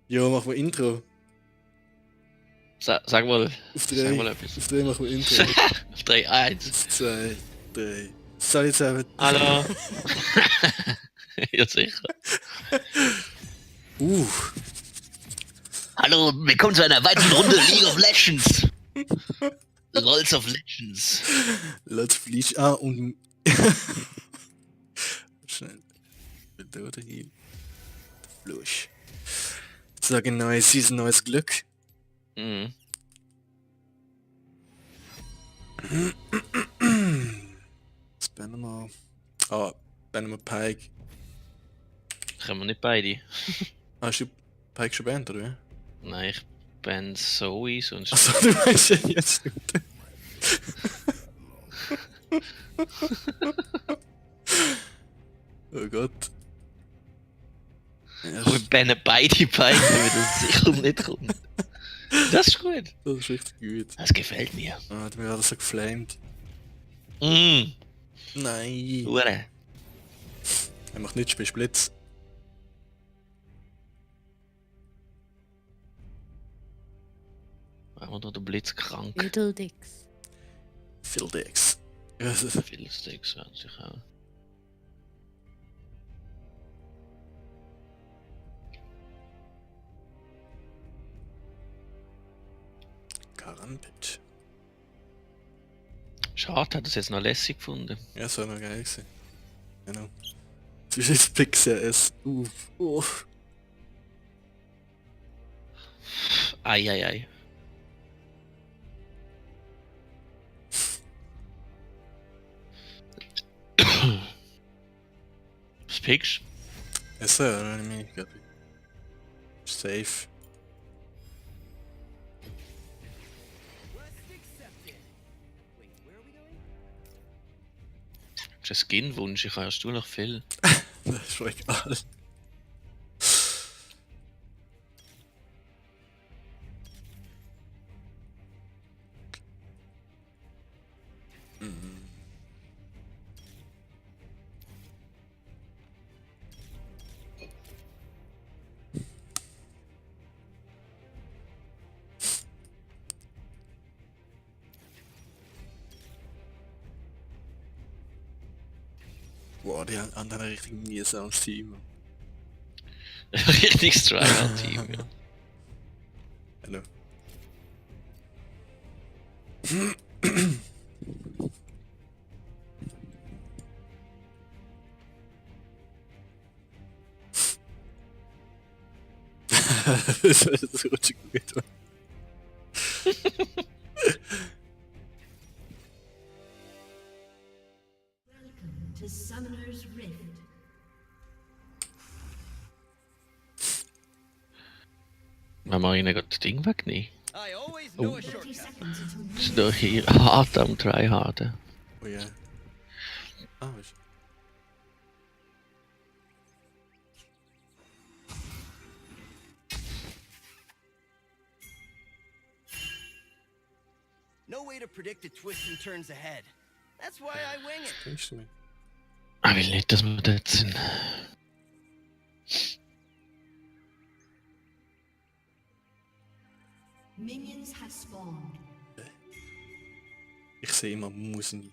Ja, machen wir Intro. Sag mal Auf etwas. Auf 3 machen wir Intro. Auf 3, 1. Auf 2, 3. Salut zusammen. Hallo. Ja, sicher. Hallo, willkommen zu einer weiteren Runde League of Legends. Lords of Legends. Let's Bleach. Ah, und... Schnell. Bitte oder hier. Flush. Sagen neue Season, neues Glück. Mhm. Was bannen wir? Ah, bannen wir Pike. Können wir nicht beide? Hast du Pike schon bannt, oder? Nein, ich bin Zoe, sonst... Achso, du meinst ja jetzt nicht. Oh Gott. Ja, Wir bannen beide Beine, damit das sicher nicht kommt. Das ist gut. das ist richtig gut. Das gefällt mir. Ah, hat mir gerade so geflamed. Mhm. Nein. Hure. Er macht nichts bei Splitz. War noch der Blitz krank. Fiddledicks. Fiddledicks. Ja, Viele Sticks werden sich auch. Karampit. Schade, hat es jetzt noch lässig gefunden. Ja, das war noch geil gewesen. Genau. Zwischen das Pixel S. Eieiei. Was pickst du? S, oder nicht, glaube ich. Safe. Hast du einen Skin-Wunsch? Ich habe erst du noch viel. Das ist schon egal. Boah, die anderen richtig miesames Team. Richtig Striker-Team, ja. Hallo. Das ist richtig gut. To Summoner's Rift. Wenn wir ihnen gerade das Ding wegnehmen. I always know a 30 shortcut. seconds until Das ist doch hier hart am Tryharden. Oh ja. Ah, was? No way to predict the twists and turns ahead. That's why I wing it. Denkst du mir? Ich will nicht, dass wir dort sind. minions have spawned. Ich sehe immer Musen.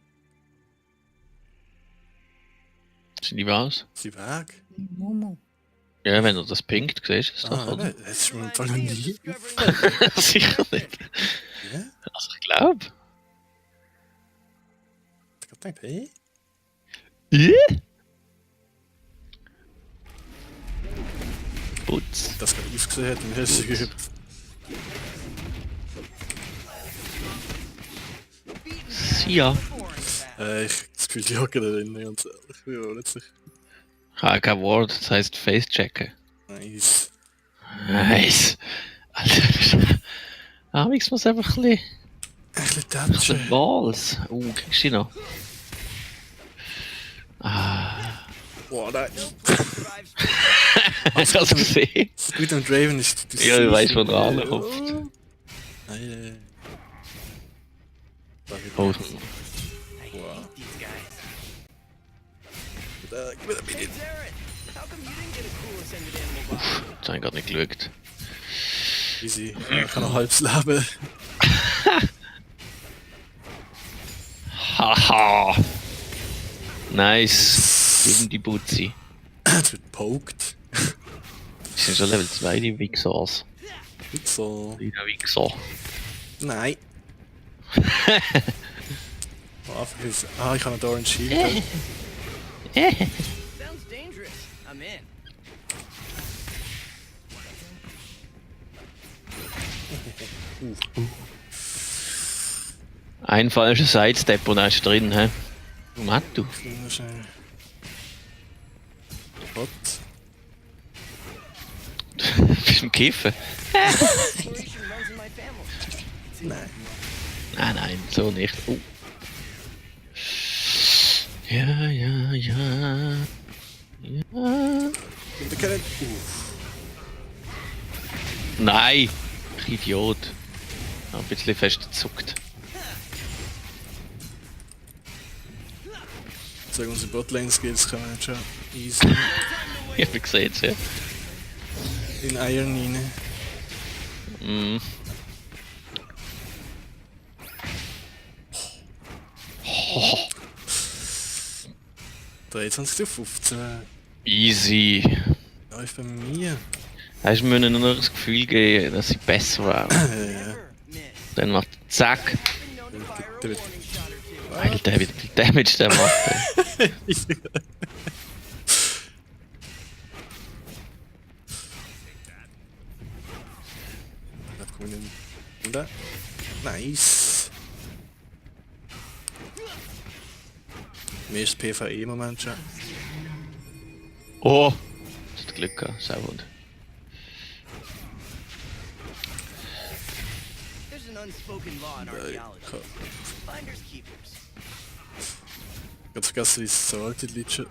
Sind die was? Sie weg? Momo. Ja, wenn du das pinkt, siehst du es doch, Ah, oder? das ist mir im Fall noch nie. Sicher nicht. Ja? Also ich glaube. Ich hab gedacht, hey? Ja? Putz. Das gerade ausgesehen hat, dann hast du geübt. Ja. Ich hab das Gefühl, die hocken da drin, ganz ehrlich. Ich bin auch nicht sicher. Ich habe kein Wort, das heisst Face-Checken. Nice. Nice. Alter, ich muss einfach ein bisschen... Ein bisschen Nach den tätschen. Balls. Kriegst du die noch? Ah. Boah, nein. Hast du das gesehen? Das Gute am Draven ist... Ja, ich weiss, wo der ankommt. Nein, Oh, Wow. These guys. Gib mir ein Minute. Hey, Zaret, how come you didn't get a cool ascended animal body? jetzt habe ich gerade nicht geschaut. Easy. Ich habe noch halbes Leben. Haha. Nice. Gegen die Butzi. Jetzt wird poked. Die sind schon Level 2, die Wichsers. So. Die Wichser. Nein. Ich habe einen Orange Shield. Sounds dangerous. I'm in. Ein falscher Sidestep und er ist drin, hä? Warum hat du? Nur schnell. What? Bist du im Kiffen? Exploration runs in my family. Nein. Nein, so nicht. Oh. Ja. Ja. Wir können. Nein! Ich Idiot. Ein bisschen fest gezuckt. Sag, unsere Botlane-Skills kommen jetzt schon easy Ich hab gesehen, ja. in Iron rein. Mm. 23 zu 15. Easy. Läuft bei mir. Hast du mir nur das Gefühl gegeben, dass ich besser war? Ja. Never miss. Dann macht zack. Been known to fire a Der wird- warning shot or two. Alter, wie viel Damage der macht. ey. Oder? Nice. Mir ist PvE im Moment schon. Oh! Das hat Glück gehabt, sehr gut. There's an unspoken law in archaeology. Finders keepers. Ganz vergessen, wie Sorted Leute schon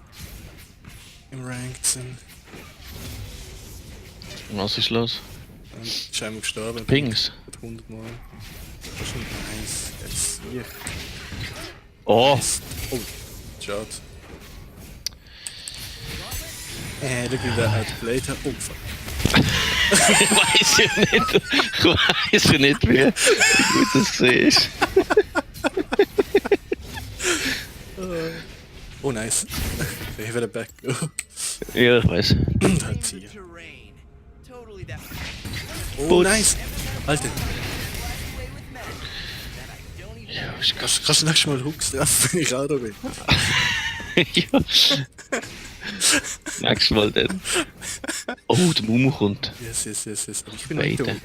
im Ranked sind. Was ist los? Und ist einmal gestorben. Pings. 100 Mal. Das ist nicht nice. Jetzt hier. Oh! Oh, schade. Schau wie der outplayed hat. Oh, fuck. Ich weiß ja nicht. Ich weiß ja nicht, wie gut das siehst. Oh, nice. Ich werde back. Ja, ich weiß. Hat sie. Terrain. Totally that Oh, Putz. nice. Alter, way with magic that I don't even Ja, ist krass. kannst du nächstes Mal Hooks treffen, wenn ich auch da bin? Ja. Nächstes Mal dann. Oh, der Mumu kommt. Yes. Aber ich bin noch nicht Beide. tot.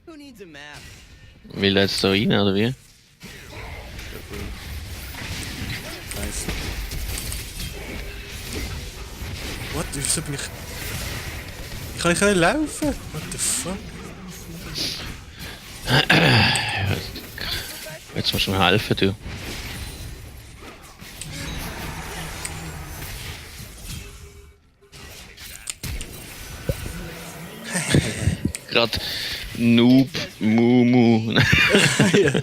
Who needs a map? Will er jetzt da rein, oder wie? Nice. What? Wieso bin ich... Ich kann nicht laufen. What the fuck? Jetzt musst du mir helfen, du. Grad Noob Mumu. Ja.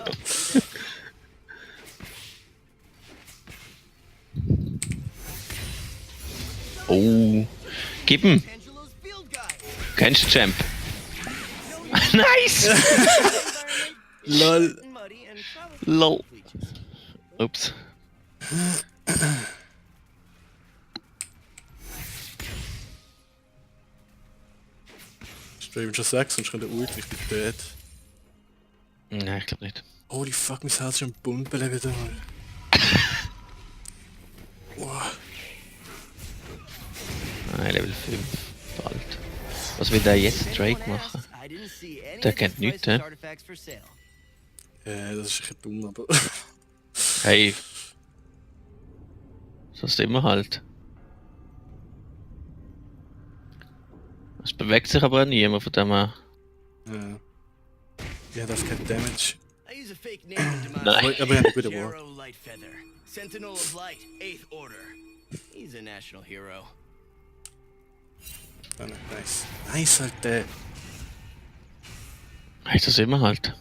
Oh. Gib ihm. Angelo's field guide. Kennst du Champ? Nice! Lol. Muddy and probably Lol. bleaches. Ups. Streamen schon 6 und schon der Ult, ich bin tot. Nein, ich glaube nicht. Holy fuck, mein Herz ist schon pumpen wieder mal. Wow. Nein, Level 5. Bald. Was will der jetzt Drake machen? I didn't see any Der of kennt these nichts, priceless hä? artifacts for sale. Das ist ein bisschen dumm, aber... Hey. So ist immer halt. Es bewegt sich aber auch niemand von dem her. ja. Ja, das ist kein Damage. I use a fake name to Nein. demand. Aber ich habe gute Wort. Jarrow Lightfeather, Sentinel of Light, 8th Order. He's a national hero. Ah, nice. Nice, halt der. Heißt das immer halt.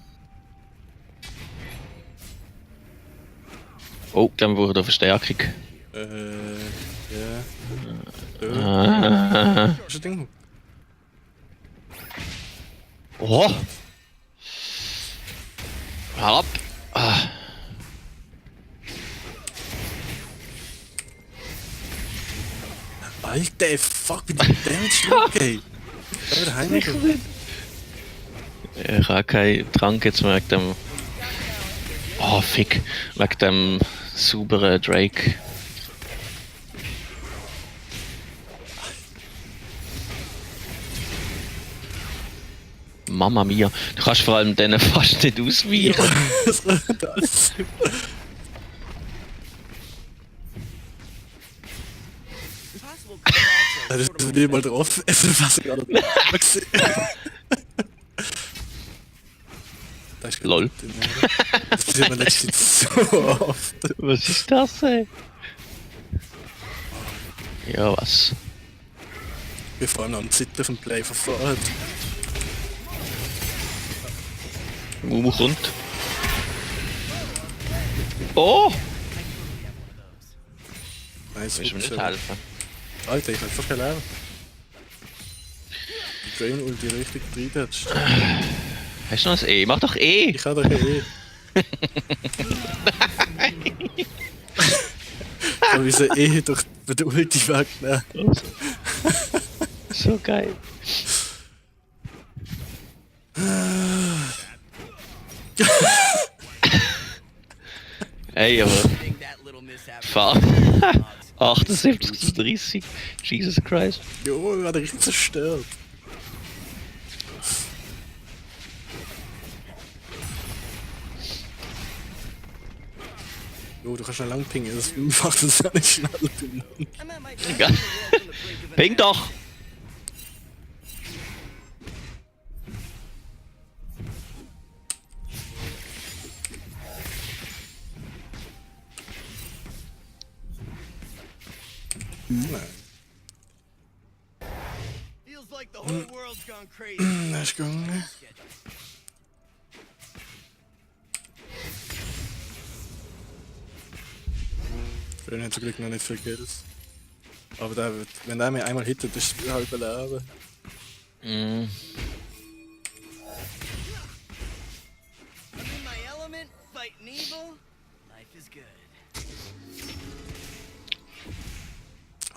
Oh, dann braucht er Verstärkung. Ja. Ah. Ist ein Ding. Oh! Hör ab! Ah. Alter, fuck, wie der Damage geht. Da wieder heim. Ich habe keinen Trank jetzt wegen dem. Oh, fick. Wegen dem sauberen Drake. Mama mia. Du kannst vor allem denen fast nicht ausweichen. Das. Possible comebacks are Das sort of ist nicht mal drauf. Es ist fast gerade gesehen. Das ist Lol. Das sieht man letztens so oft. Was ist das, ey? Ja, was? Wir fahren noch am Zittern vom Play verfahren. Mumu kommt. Oh! Nice, Willst du mir nicht Rutschen. helfen? Alter, ich kann fast kein Leben. Die Drain Ulti richtig reintatscht. Hast du noch ein E? Mach doch E! Ich habe doch eh. Aber wie so eh durch die Ulti wegnehmen. So geil. Ey, aber think that little mishap. fahr. 78 zu 30. Jesus Christ. Jo, wir werden richtig zerstört. Jo, du kannst schon lang pingen, das macht es ja nicht schnell. I'm at my best Egal. on the brink of an Ping doch! Feels like the whole world's gone crazy. Das ist gegangen. Für den hat zum Glück noch nicht viel Geld. Aber der wird, wenn der mir einmal hittet, ist das halbe Leben. Mm. I'm in my element, fighting evil. Life is good.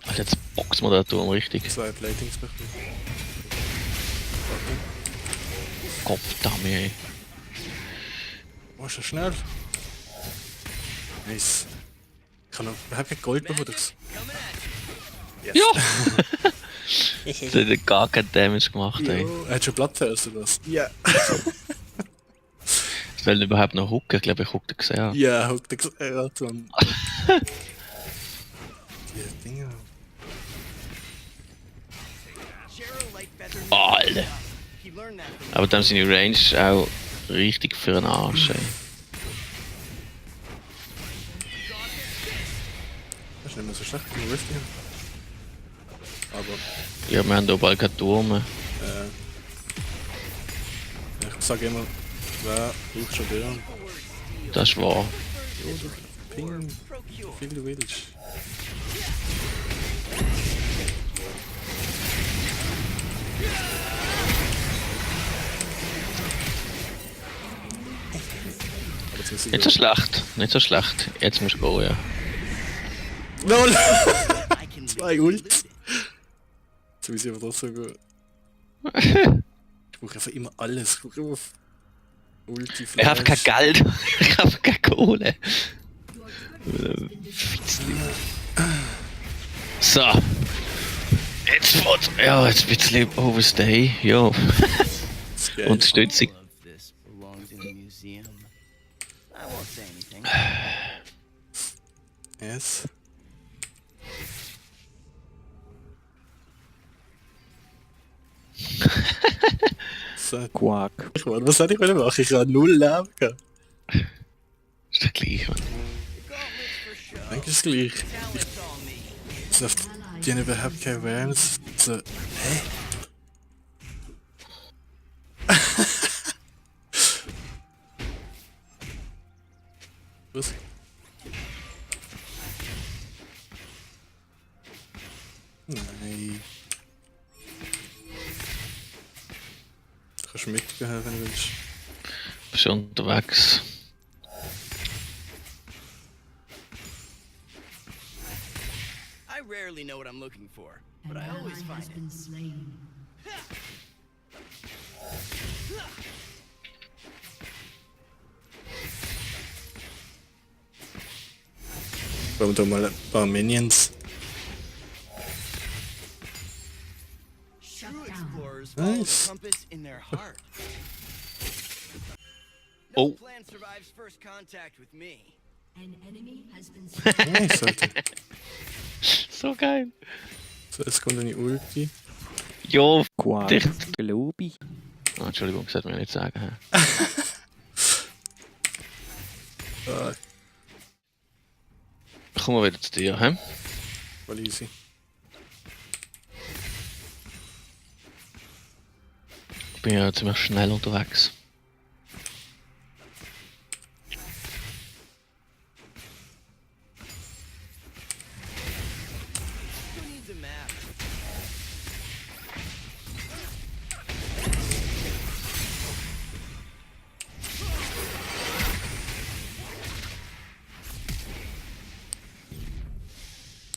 Alter, jetzt boxt man da Turm richtig. 2 Platings bekommen. Kopfdame, ey. Oh, ist das schnell? Nice. Ich habe noch überhaupt kein Gold bekommen. Das. Coming at Ja! Das hat gar keinen Damage gemacht, ey. Jo, er hat schon Blattfels oder was? Ja. Soll überhaupt noch hucken? Ich glaube, ich hucke den gesehen. Ja, huckt er gesagt, Mann. Die Dinger. you. Cheryl Lightfeather. Alter. He learned that from Aber dann seine Range ist auch richtig für den Arsch, ey. Das ist nicht mehr so schlecht wie Rifty. Aber Ja, wir haben hier bald keine Turme. ich sage immer, wer braucht schon den? Das ist wahr. Jo, du ping, Procure. wie du willst. Aber jetzt muss ich Nicht so schlecht, nicht so schlecht. Jetzt musst du gehen, ja. LOL! I can 2 Ult! Jetzt muss ich aber trotzdem gehen. Ich brauche einfach immer alles. Ich brauche immer Ulti, Ich habe kein Flash. Geld, ich habe keine Kohle. So. Jetzt wird. Ja, jetzt ein bisschen Overstay. Ja. Das ist geil. Unterstützung. All of this belongs in a museum. I won't say anything. Yes. So, Quack. was soll ich machen? Ich habe 0 Leben gehabt. Ist doch gleich, Mann. Gauntlets for show. Ich denke, es ist gleich. Talents on me. Das auf die haben überhaupt keine Awareness. So, hä? Was? Nein. Du kannst mitgehen, wenn du willst. Bist du unterwegs? I rarely know what I'm looking for, An but I always ally find has it. been slain. Brauchen wir da mal ein paar Minions. Shut True down. explorers follow the Nice. compass in their heart. No Oh. plan survives first contact with me. An enemy has been slain. Nice, Alter. So geil. So, jetzt kommt eine Ulti. Jo, Qual, dicht. glaube ich. Oh, Entschuldigung, das sollte man ja nicht sagen. hä? Ah, Kommen wir wieder zu dir, hä? voll easy. Ich bin ja ziemlich schnell unterwegs. Who needs a map?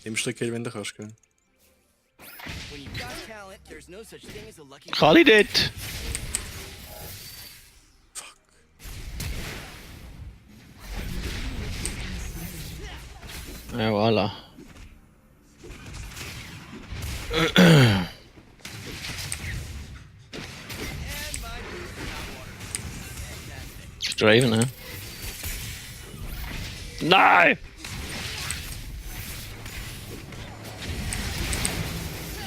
Im Strick, wenn du kannst, gell? When you've got talent, there's no such thing as a lucky. Kann ich dort? Ja, voilà. And my boots are hot water. Fantastic. Draven, hä? Nein!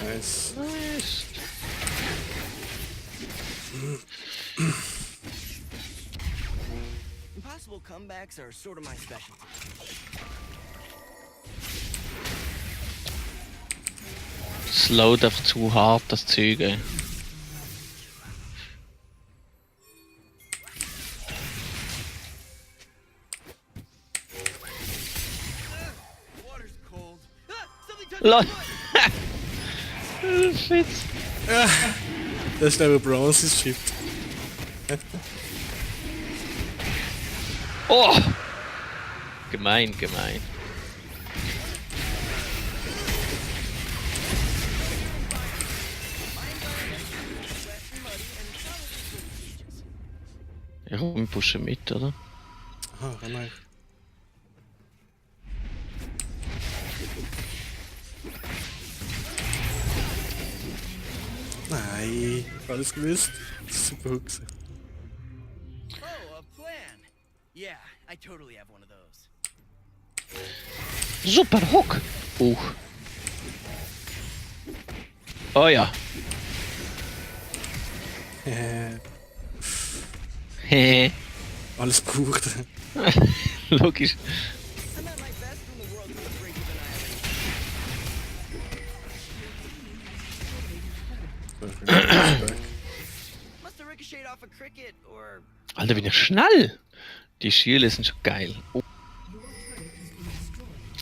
Nice. Nice. Impossible comebacks are sort of my specialty. Slowt einfach zu hart, das Zeug, ey. Water's cold. Ah, something touched Lol. my foot. Shit. Das ist aber Bronze's Shift. Oh! Gemein, gemein. Ja, komm, pushen mit, oder? Aha, kann ich. Nein, alles gewusst. Super Hook. Oh, a plan. Yeah, I totally have one of those. Super Hook! Oh ja. Hehe. Alles gebucht. Logisch. I'm at my best when the world's on the brink of annihilation. Must have ricocheted off a cricket or Alter, bin ich schnell! Die Schiele sind schon geil. Oh,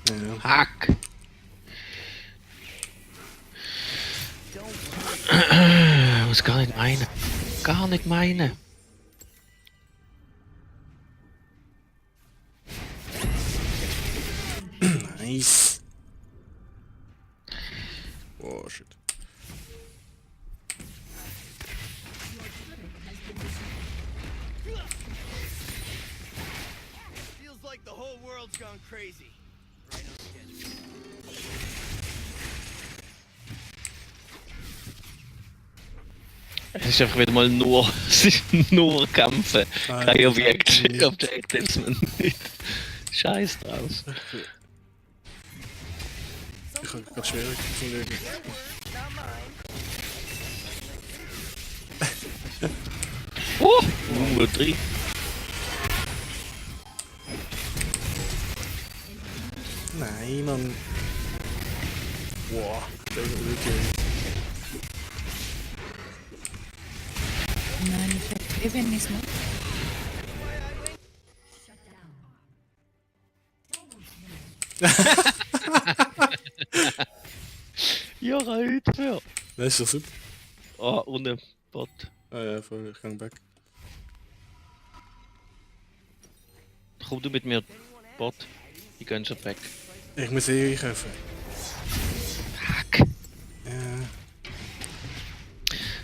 Ja. Hack! don't Muss gar nicht meinen. Gar nicht meinen. Nice. Oh, shit. feels like the whole world's gone crazy. Right on schedule. Es ist einfach wieder mal nur, es ist nur Kämpfen. Ah, Kein ja, Objekt, nicht. Objectives nicht. Scheiß draus. Ich habe gerade Schwierigkeiten zu legen. Their words, not mine. Oh! Nur 3. Nein, Mann. Wow, der ist wirklich. Nein, ich hab Evan nicht mehr. Shut down. Ja, Hilfe! Das ist doch super. Ah, ohne Bot. Ah ja, voll, ich kann back. Komm du mit mir, Bot. Ich geh schon weg. Ich muss eh einkaufen. Fuck! Ja,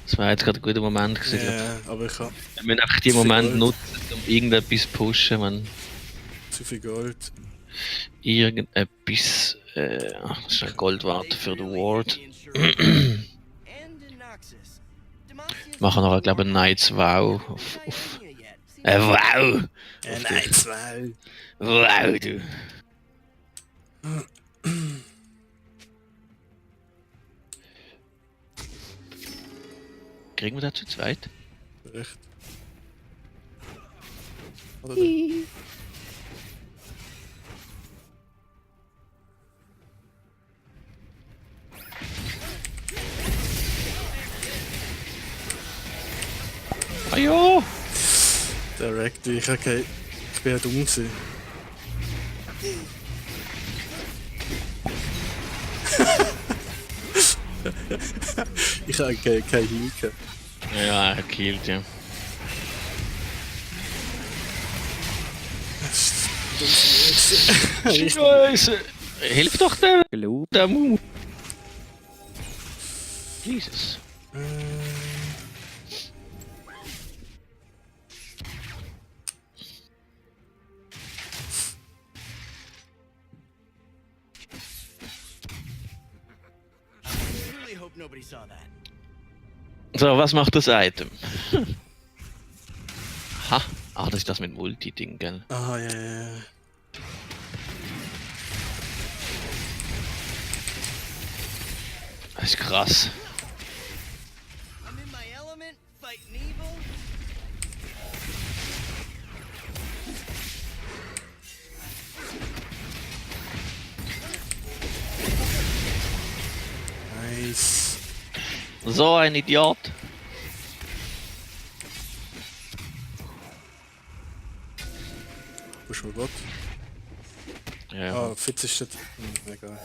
Das war jetzt gerade ein guter Moment gewesen. glaub ja, aber ich habe ich. Wir müssen einfach die Zu viel Momente Gold. nutzen, um irgendetwas zu pushen, man. zu viel Gold. Irgendetwas. Schnell Gold warten für den Ward. And in Noxus. Machen noch, glaube ich, Knights Wow. Auf. Wow! Nein, zwei. Wow, du! Kriegen wir das zu zweit? Recht. Oder Ah ja! direkt, ich habe keine... Ich bin ja dumm gewesen. Ich habe keine Heal gehabt. Ja, er killt, ja. Scheiße! Hilf doch der Mu! Jesus. Really hope nobody saw that. So, was macht das Item? Ha! Ah, das ist das mit Multi-Ding, gell? Ah, ja, ja, ja. Das ist krass. I'm in my element, fighting evil. Nice. So ein Idiot! Wo ist mein Gott? Ja. Ah, Fitz ist das. Egal.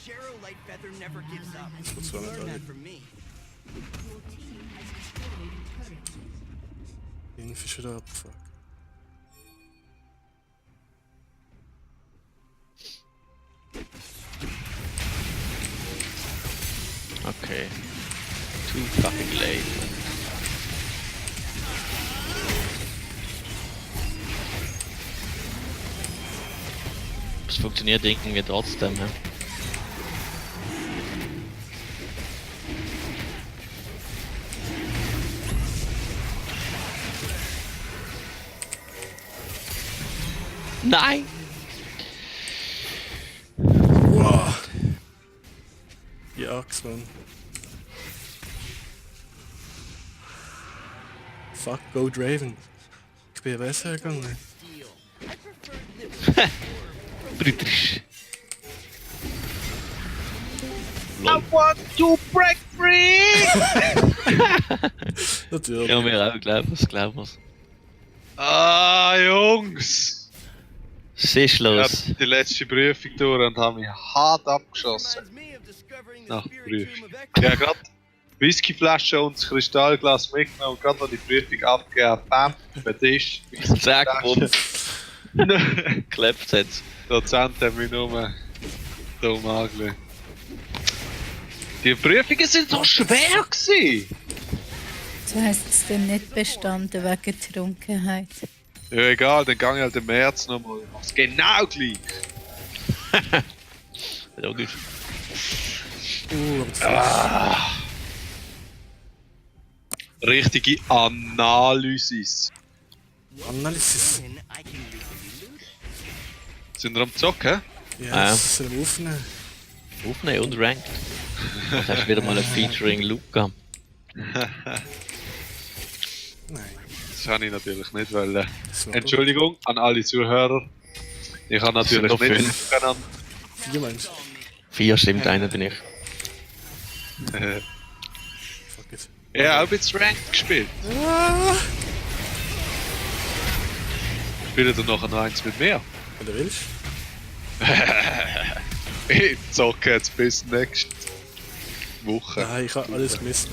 Jero Lightfeather never gives up. Das war nicht Learn that alle. from me. Your team has destroyed a turret. Inf ist wieder ab. Fuck. Okay. Too fucking late. Es funktioniert irgendwie trotzdem, ja. Nein! Wow. Die Axt, Mann. Fuck, go Draven. Ich bin ja besser gegangen. Steel. I prefer Britisch. I want to break free! Natürlich. Ja, mir auch, glaub mir's. Ah, Jungs! Was ist Ich los? hab die letzte Prüfung durch und habe mich hart abgeschossen. reminds me of discovering the Nach spirit Prüfung. tomb of Echo. Ich habe gerade Whiskyflasche und das Kristallglas mitgenommen und gerade noch die Prüfung abgegeben. Bam, auf den Tisch. Zack, bumm. Klebt jetzt. Der Dozent hat mich nur dumm angeschaut. Die Prüfungen sind so schwer gewesen! Du hast es dann nicht bestanden wegen Trunkenheit. Ja, egal, dann gehe ich halt im März nochmal. Ich mach's genau gleich. Logisch. Aber Richtige Analysis. Analysis. Then I can use the loot. Sind wir am Zocken? Ja, Ah, ja. das soll aufnehmen. Aufnehmen und ranked. Jetzt hast du wieder mal ein Featuring Luca. Nein. Das kann ich natürlich nicht, weil. Das war Entschuldigung an alle Zuhörer. Ich habe natürlich noch nicht fünf. können. 4 Menschen. 4 stimmt, einer bin ich. Fuck it. Ich habe auch ein bisschen Ranked gespielt. Spielt ihr nachher noch eins mit mir? Wenn du willst. Ich zocke jetzt bis nächste Woche. Nein, ich habe alles gemisst.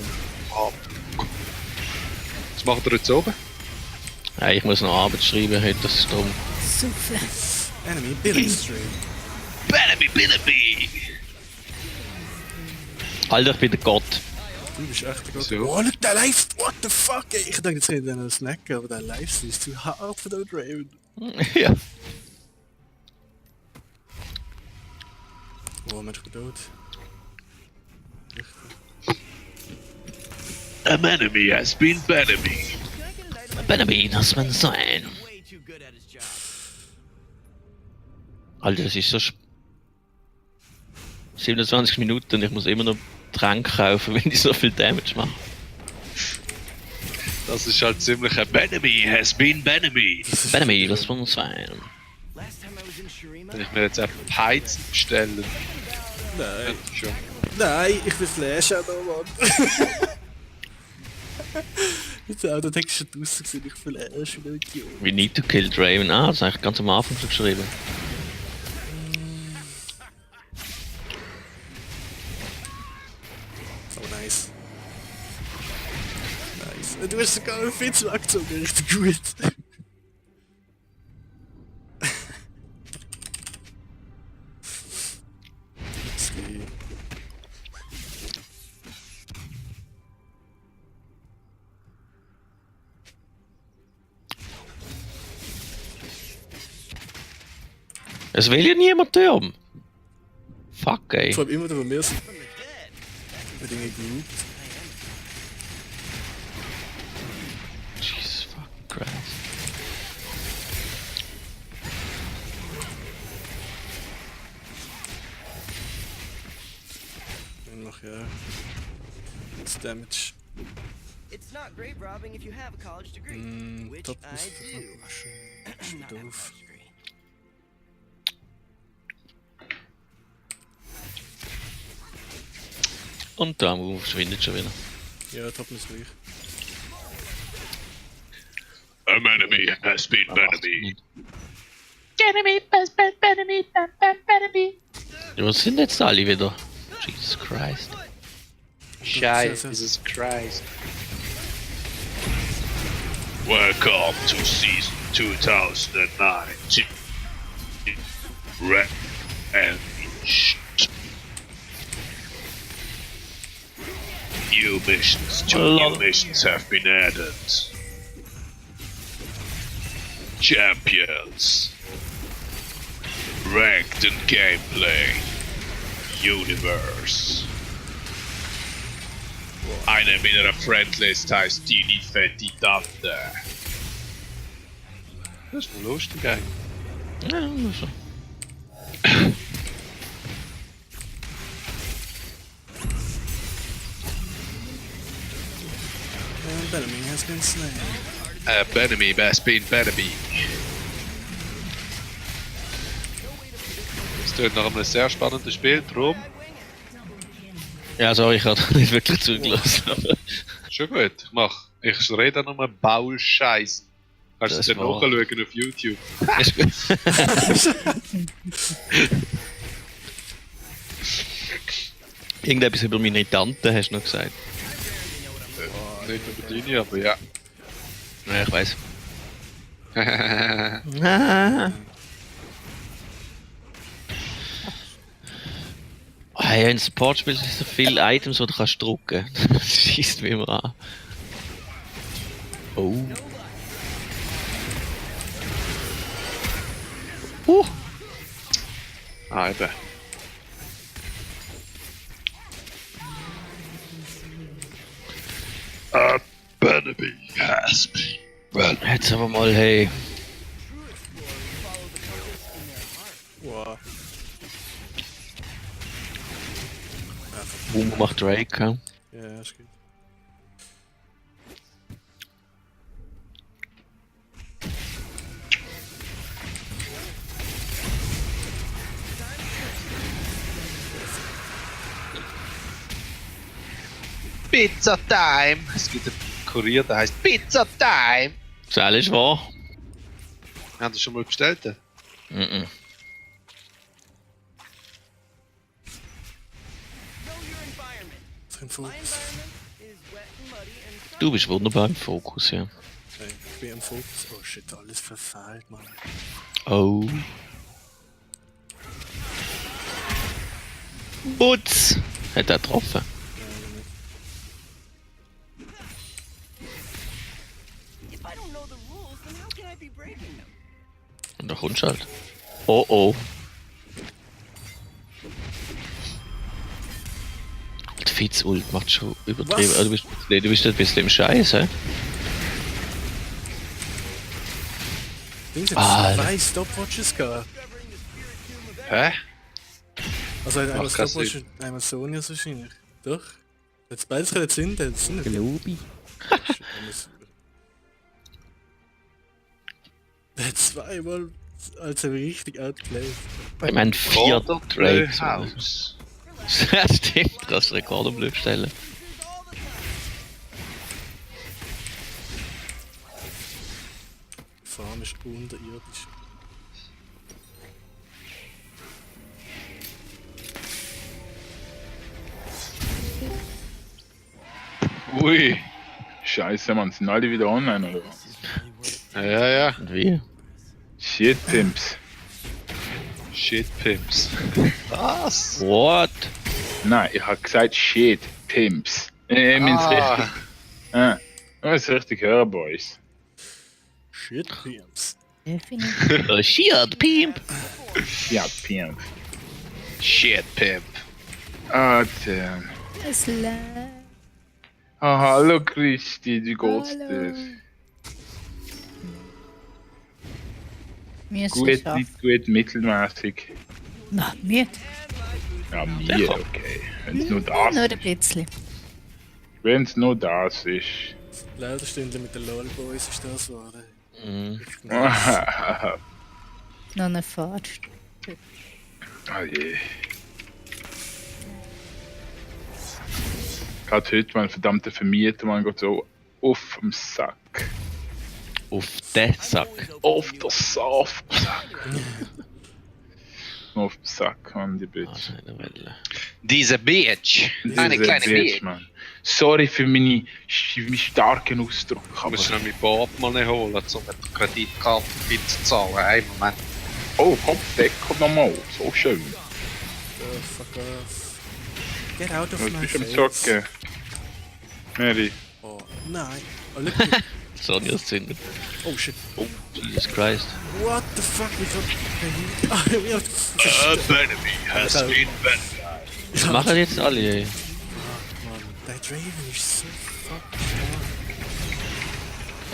Was macht ihr jetzt oben? Hey, ich muss noch Arbeit schreiben heute, das ist drum. Souffle. Enemy Billy Stream. Billy! Alter, ich bin der Gott. Du bist echt der Gott. So. Oh, look, der Live... What the fuck, ey. Ich dachte, jetzt hätte ich einen snacken, aber der Livestream ist zu hart für den Draven. Ja. Oh, Mensch, gut tot. An enemy has been enemy. Can I get an item? Benjamin, das man sein. Way too good at his job. Alter, das ist so 27 Minuten und ich muss immer noch Tränke kaufen, wenn ich so viel Damage mache. Das ist halt ziemlich ein enemy has been enemy. Benjamin, das man sein. Last time I was in Shurima, Wenn ich mir jetzt einfach Heizen bestelle. Nein. Schon. Nein, ich will Flash auch noch, Mann. Jetzt auch, der Text schon draussen gesehen, ich will Flash wieder Idiot. We need to kill Draven. Ah, das ist eigentlich ganz am Anfang schon geschrieben. Oh, nice. Nice. Du hast sogar einen Fitz weggezogen, richtig gut. Okay. Es will ja niemand hören. Fuck, ey. Vor allem immer, wenn wir sind, from the dead. mit Dingen gegrouped. Jesus fucking Christ. Dann mach ja. Das Damage. It's not grave robbing if you have a college degree, which Top I muss ich do. noch waschen. Not have a Doof. college degree. Und da verschwindet schon wieder. Ja, Top ist gleich. An enemy has been enemy. Ja, was sind jetzt alle wieder? Jesus Christ. Jesus Christ. Welcome to season 2019. Red and new missions. Two new missions have been added. Champions. Ranked and gameplay. Universe. Eine meiner Friendlist heißt Dini Fetti Tante. Das ist lustig eigentlich. Ja, so. And Benjamin has been slain. Benemy, best been Benemy. Das klingt nach einem sehr spannenden Spiel, drum. Ja, sorry, ich habe nicht wirklich zugelassen. aber- Schon gut, mach. Ich rede nur Baulscheiß. Kannst du Das es dann war- nachschauen auf YouTube. Ist gut. Irgendetwas über meine Tante hast du noch gesagt. Nicht über deine, aber ja. Ja, ich weiß. Hey, in Sportspielen sind so viele Items, die du kannst drucken. Das schießt mich immer an. Oh. Ah, eben. Benemy has been Benemy. Jetzt aber mal, hey. Wow. Boom macht Drake, ja. Ja, ist gut. Pizza Time! Es gibt einen Kurier, der heißt Pizza Time! Das ist alles wahr. Haben Sie schon mal bestellt? Mhm. im Fokus. My environment is wet and muddy and Du bist wunderbar im Fokus, ja. Okay, ich bin im Fokus. Oh shit, alles verfehlt, Mann. Oh. Putz! Hat er getroffen. if I don't know the rules, then how can I be breaking them? Und da kommst du halt. Oh oh. Die Fitz-Ult macht schon übertrieben. Was? Ah, du bist ein bisschen im Scheiß, hä? Dings hat Ah, zwei Stopwatches gehabt. Hä? Also einmal Macht keinen Stopwatch und einmal Sonja wahrscheinlich. Doch. Jetzt beides können zünden. Das sind Glaube ich. Der hat zweimal also richtig outplayed. Ich meine, 4 Drakes. Haus. Ja, stimmt, kannst du Rekord am Blöd stellen. Die Farm ist unterirdisch. Ui. Scheiße, man, sind alle wieder online, oder was? Ja, ja. Und wie? Shit, Pimps. Shit Pimps. Was? What? Nein, ich hab gesagt Shit, Pimps. Ich mein's richtig. Ich muss richtig hören, Boys. Shit, Pimps. Definitiv. Shit, Pimp! Ja, Pimp. Shit Pimp. Ah, damn. Es lädt. Ah, hallo Christi, wie geht's Hallo. dir? Wir sind Gut, scharf. nicht gut, mittelmäßig. Na, nicht. Ja, mir, Sicher. okay. Wenn's nur Nur das ein ist. bisschen. Wenn's nur das ist. Lauderstunde mit den LOL Boys ist das geworden. Mhm. Richtig nice. Noch eine Fahrt. Oh je. Gerade heute, mein verdammter Vermieter, man geht so auf dem Sack. Auf den Sack. Auf der Saftsack. Auf dem Sack, Mann, die Bitch. Also in der Welle. Diese Bitch. Eine Diese kleine Bitch. Mann. Sorry für meine starken Ausdrücke, Ich aber... muss noch mein Portemonnaie holen, um die Kreditkarte zu zahlen. Einen Moment. Oh, Kopfdecker nochmal, so schön. Oh, fuck off. Get out of Was my bist du am face. Zocken? Mary. Oh, nein. Oh, look. Sonja zündet. Oh shit. Oh, Jesus Christ. What the fuck? Wie kommt... Ah, wie hat... enemy has been Was machen jetzt alle, ey? Mann, der Draven ist so fucking stark.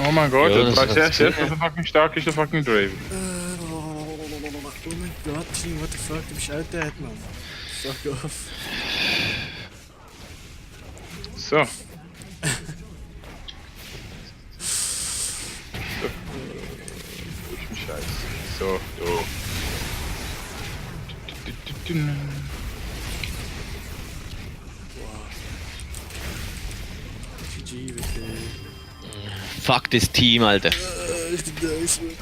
Oh mein Gott, Ja, das das weiß war's. erst, dass er fucking stark ist, der fucking Draven. Oh mein Gott, Team, what the fuck? Du bist outdead, Mann. Fuck off. So. Wo ist mein Scheiß? So, da. GG, bitte. Fuck das Team, Alter. Richtig nice, Mann.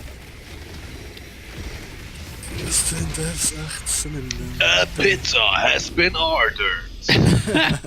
Was denn das? 18. A pizza has been ordered.